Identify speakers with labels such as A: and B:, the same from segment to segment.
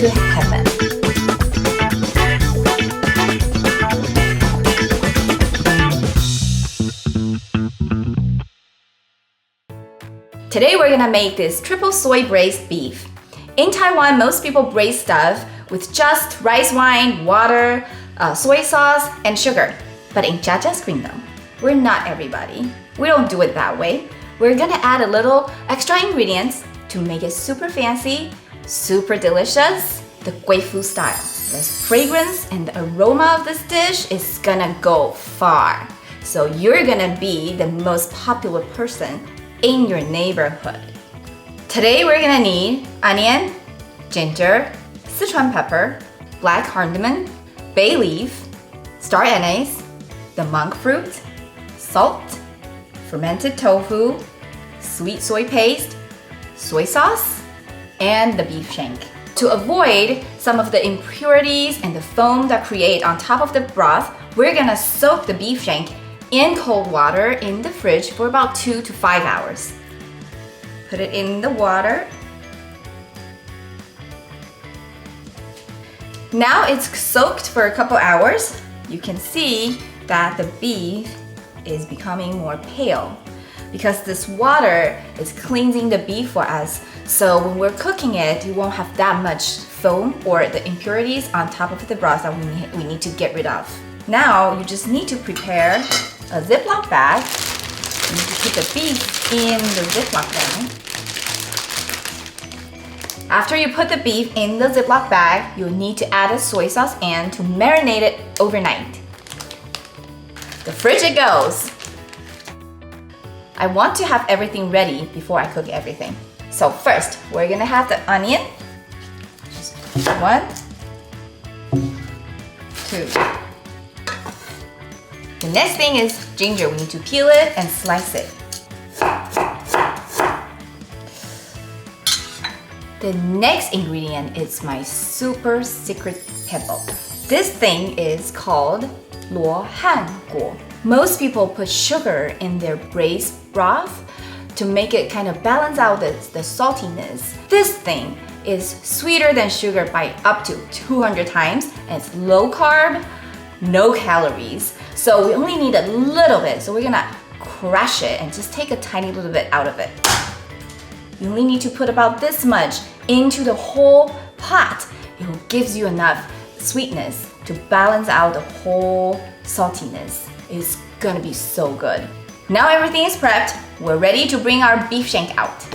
A: to heaven. Today we're gonna make this triple soy braised beef. In Taiwan, most people braise stuff with just rice wine, water, soy sauce, and sugar. But in ChiaChia's Queendom, we're not everybody. We don't do it that way. We're gonna add a little extra ingredients to make it super fancy, super delicious, the Guifu style. The fragrance and the aroma of this dish is gonna go far. So you're gonna be the most popular person in your neighborhood. Today we're gonna need onion, ginger, Szechuan pepper, black cardamom, bay leaf, star anise, the monk fruit, salt, fermented tofu, sweet soy paste, soy sauce, and the beef shank. To avoid some of the impurities and the foam that create on top of the broth, we're gonna soak the beef shank in cold water in the fridge for about 2 to 5 hours. Put it in the water. Now it's soaked for a couple hours. You can see that the beef is becoming more pale because this water is cleansing the beef for us. So when we're cooking it, you won't have that much foam or the impurities on top of the broth that we need to get rid of. Now you just need to prepare a ziplock bag. You need to put the beef in the ziplock bag. After you put the beef in the ziplock bag, you'll need to add a soy sauce and to marinate it overnight. The fridge it goes. I want to have everything ready before I cook everything. So first, we're gonna have the onion. Just 1, 2. The next thing is ginger. We need to peel it and slice it. The next ingredient is my super secret pebble. This thing is called 罗汉果. Most people put sugar in their braised broth to make it kind of balance out the saltiness. This thing is sweeter than sugar by up to 200 times, and it's low carb, no calories. So we only need a little bit. So we're gonna crush it and just take a tiny little bit out of it. You only need to put about this much into the whole pot. It gives you enough sweetness to balance out the whole saltiness. It's gonna be so good. Now everything is prepped. We're ready to bring our beef shank out.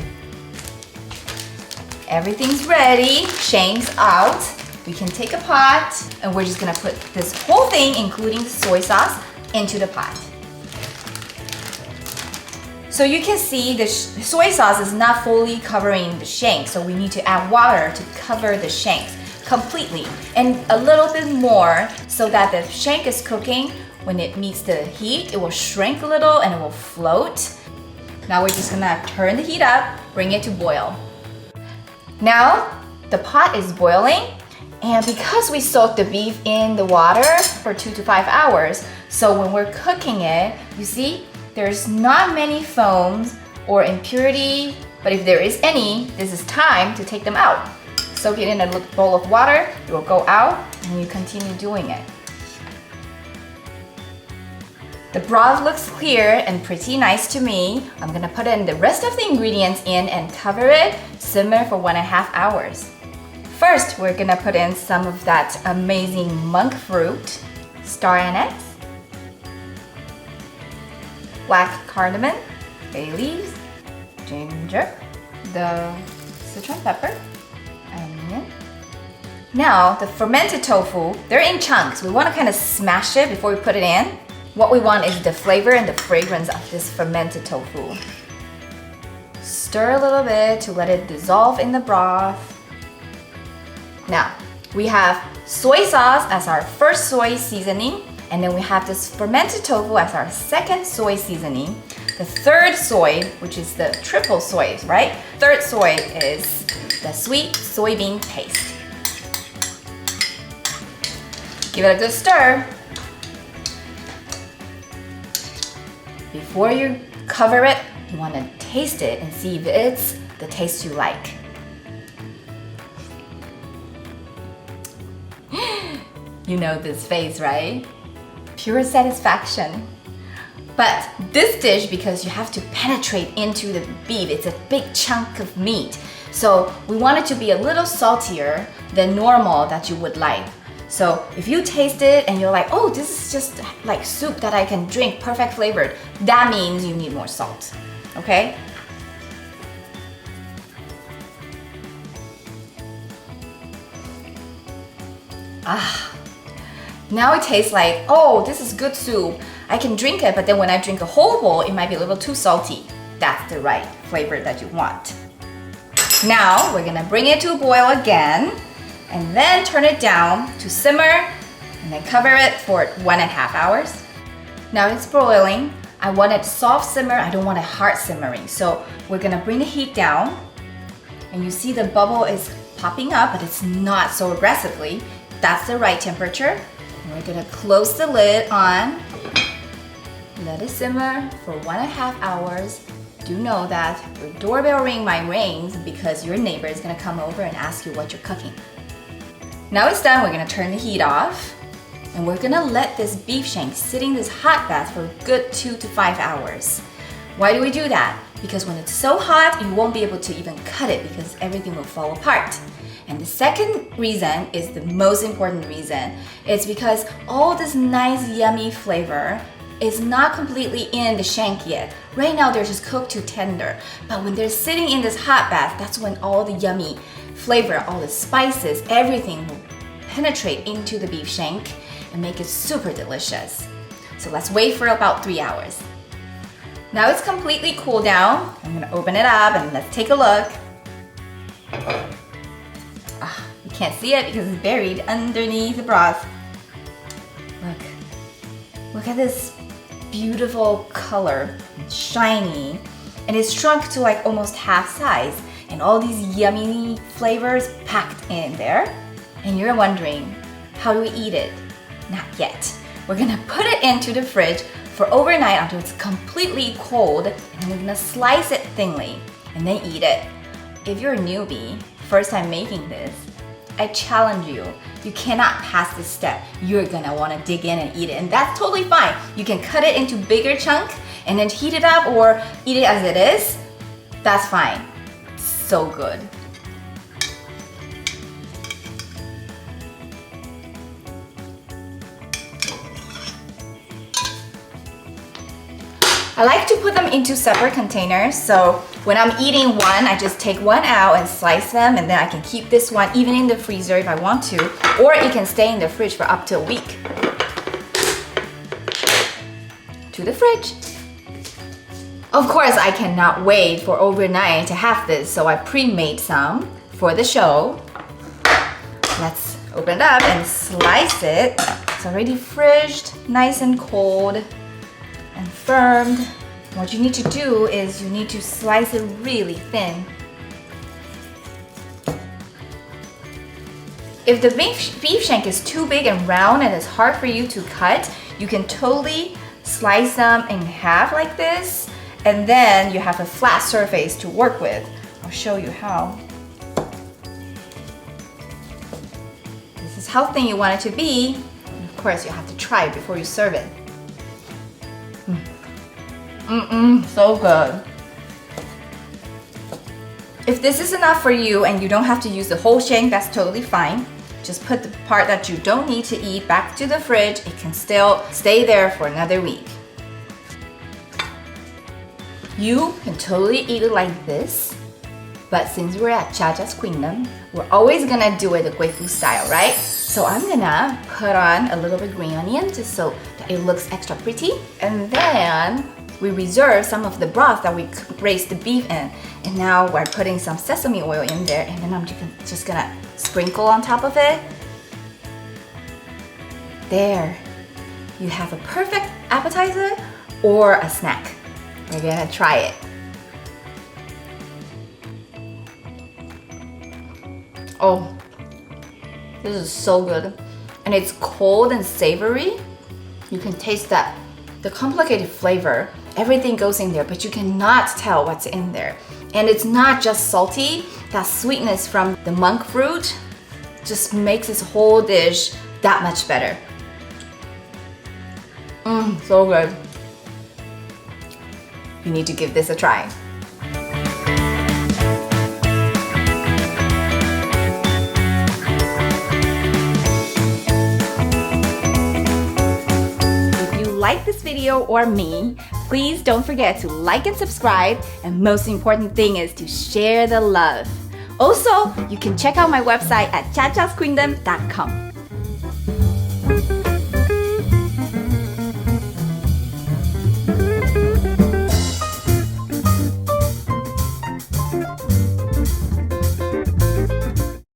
A: Everything's ready. Shank's out. We can take a pot and we're just gonna put this whole thing, including the soy sauce, into the pot. So you can see the soy sauce is not fully covering the shank, so we need to add water to cover the shanks completely and a little bit more so that the shank is cooking. When it meets the heat, it will shrink a little and it will float. Now we're just gonna turn the heat up, bring it to boil. Now the pot is boiling, and because we soaked the beef in the water for 2 to 5 hours, so when we're cooking it, you see, there's not many foams or impurity, but if there is any, this is time to take them out. Soak it in a bowl of water, it will go out, and you continue doing it. The broth looks clear and pretty nice to me. I'm gonna put in the rest of the ingredients in and cover it, simmer for 1.5 hours. First, we're gonna put in some of that amazing monk fruit, star anise, black cardamom, bay leaves, ginger, the Szechuan pepper, onion. Now, the fermented tofu, they're in chunks. We wanna kind of smash it before we put it in. What we want is the flavor and the fragrance of this fermented tofu. Stir a little bit to let it dissolve in the broth. Now, we have soy sauce as our first soy seasoning, and then we have this fermented tofu as our second soy seasoning. The third soy, which is the triple soy, right? Third soy is the sweet soybean paste. Give it a good stir. Before you cover it, you want to taste it and see if it's the taste you like. You know this face, right? Pure satisfaction. But this dish, because you have to penetrate into the beef, it's a big chunk of meat. So we want it to be a little saltier than normal that you would like. So if you taste it and you're like, oh, this is just like soup that I can drink, perfect flavored, that means you need more salt, okay? Now it tastes like, oh, this is good soup. I can drink it, but then when I drink a whole bowl, it might be a little too salty. That's the right flavor that you want. Now we're gonna bring it to a boil again, and then turn it down to simmer, and then cover it for 1.5 hours. Now it's boiling. I want it soft simmer, I don't want it hard simmering. So we're gonna bring the heat down, and you see the bubble is popping up, but it's not so aggressively. That's the right temperature. And we're gonna close the lid on, let it simmer for 1.5 hours. Do know that your doorbell ring might ring because your neighbor is gonna come over and ask you what you're cooking. Now it's done, we're gonna turn the heat off, and we're gonna let this beef shank sit in this hot bath for a good 2 to 5 hours. Why do we do that? Because when it's so hot, you won't be able to even cut it because everything will fall apart. And the second reason is the most important reason. It's because all this nice yummy flavor is not completely in the shank yet. Right now they're just cooked to tender. But when they're sitting in this hot bath, that's when all the yummy flavor, all the spices, everything will penetrate into the beef shank and make it super delicious. So let's wait for about 3 hours. Now it's completely cooled down. I'm gonna open it up and let's take a look. You can't see it because it's buried underneath the broth. Look at this beautiful color, it's shiny, and it's shrunk to like almost half size, and all these yummy flavors packed in there. And you're wondering, how do we eat it? Not yet. We're gonna put it into the fridge for overnight until it's completely cold, and then we're gonna slice it thinly and then eat it. If you're a newbie, first time making this, I challenge you. You cannot pass this step. You're gonna wanna dig in and eat it, and that's totally fine. You can cut it into bigger chunks and then heat it up or eat it as it is. That's fine. So good. I like to put them into separate containers, so when I'm eating one, I just take one out and slice them, and then I can keep this one even in the freezer if I want to, or it can stay in the fridge for up to a week. To the fridge. Of course, I cannot wait for overnight to have this, so I pre-made some for the show. Let's open it up and slice it. It's already fridged, nice and cold and firmed. What you need to do is you need to slice it really thin. If the beef shank is too big and round and it's hard for you to cut, you can totally slice them in half like this, and then you have a flat surface to work with. I'll show you how. This is how thin you want it to be. And of course, you have to try it before you serve it. So good. If this is enough for you and you don't have to use the whole shank, that's totally fine. Just put the part that you don't need to eat back to the fridge. It can still stay there for another week. You can totally eat it like this, but since we're at ChiaChia's Queendom, we're always gonna do it the Guifu style, right? So I'm gonna put on a little bit green onion just so that it looks extra pretty. And then we reserve some of the broth that we braised the beef in. And now we're putting some sesame oil in there, and then I'm just gonna sprinkle on top of it. There. You have a perfect appetizer or a snack. We're gonna try it. Oh, this is so good. And it's cold and savory. You can taste that. The complicated flavor, everything goes in there, but you cannot tell what's in there. And it's not just salty, that sweetness from the monk fruit just makes this whole dish that much better. So good. You need to give this a try. If you like this video or me, please don't forget to like and subscribe, and most important thing is to share the love. Also, you can check out my website at ChiaChia's Queendom.com.